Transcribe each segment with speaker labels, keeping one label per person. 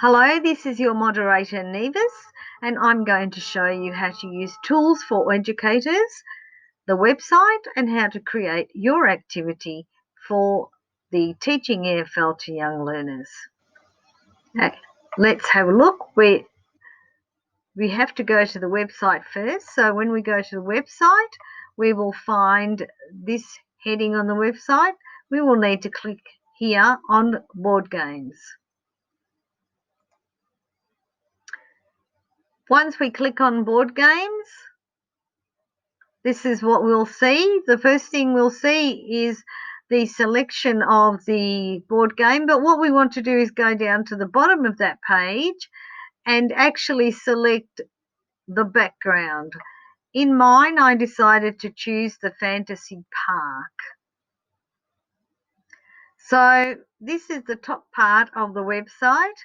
Speaker 1: Hello, this is your moderator Nevis, and I'm going to show you how to use tools for educators, the website, and how to create your activity for the Teaching EFL to Young Learners. Okay, let's have a look. We have to go to the website first. So when we go to the website, we will find this heading on the website. We will need to click here on board games. Once we click on board games, this is what we'll see. The first thing we'll see is the selection of the board game, but what we want to do is go down to the bottom of that page and actually select the background. In mine, I decided to choose the Fantasy Park. So this is the top part of the website.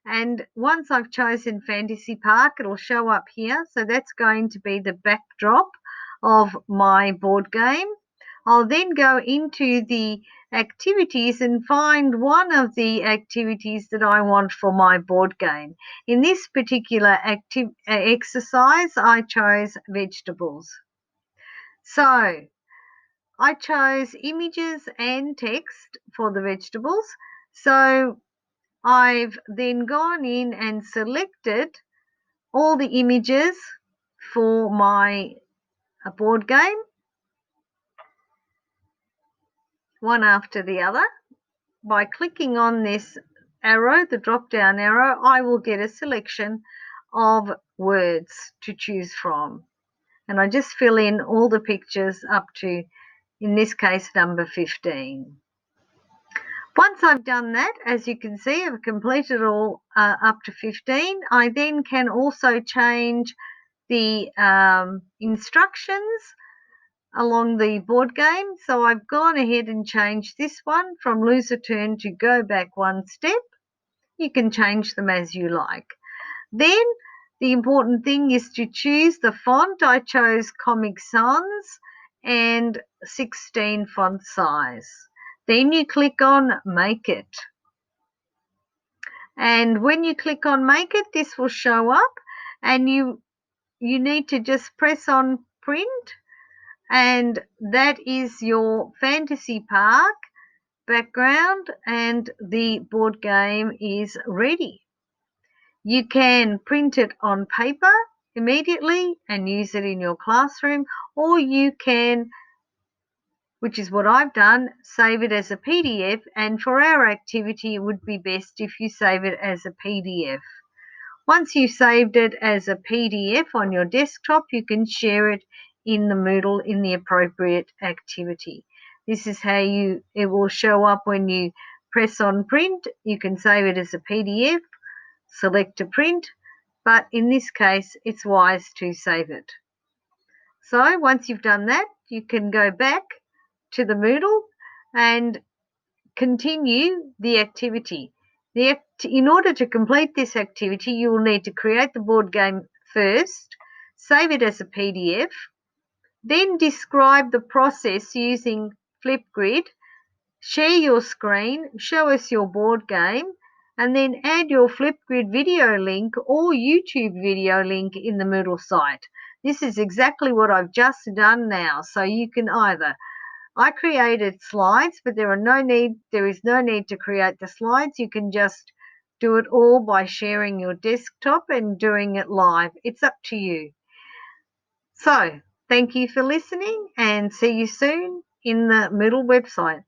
Speaker 1: And once I've chosen Fantasy Park, it'll show up here. So that's going to be the backdrop of my board game. I'll then go into the activities and find one of the activities that I want for my board game. In this particular exercise, I chose vegetables. So I chose images and text for the vegetables. So I've then gone in and selected all the images for my board game, one after the other. By clicking on this arrow, the drop down arrow, I will get a selection of words to choose from. And I just fill in all the pictures up to, in this case, number 15. Once I've done that, as you can see, I've completed all up to 15. I then can also change the instructions along the board game. So I've gone ahead and changed this one from lose a turn to go back one step. You can change them as you like. Then the important thing is to choose the font. I chose Comic Sans and 16 font size. Then you click on Make It. And when you click on Make It, this will show up, and you need to just press on Print, and that is your Fantasy Park background, and the board game is ready. You can print it on paper immediately and use it in your classroom, or you can, which is what I've done, save it as a PDF, and for our activity it would be best if you save it as a PDF. Once you've saved it as a PDF on your desktop, you can share it in the Moodle in the appropriate activity. This is how it will show up when you press on print. You can save it as a PDF, select to print, but in this case it's wise to save it. So once you've done that, you can go back to the Moodle and continue the activity. In order to complete this activity, you will need to create the board game first, save it as a PDF, then describe the process using Flipgrid, share your screen, show us your board game, and then add your Flipgrid video link or YouTube video link in the Moodle site. This is exactly what I've just done now, so you can either I created slides, but there is no need to create the slides. You can just do it all by sharing your desktop and doing it live. It's up to you. So, thank you for listening, and see you soon in the Moodle website.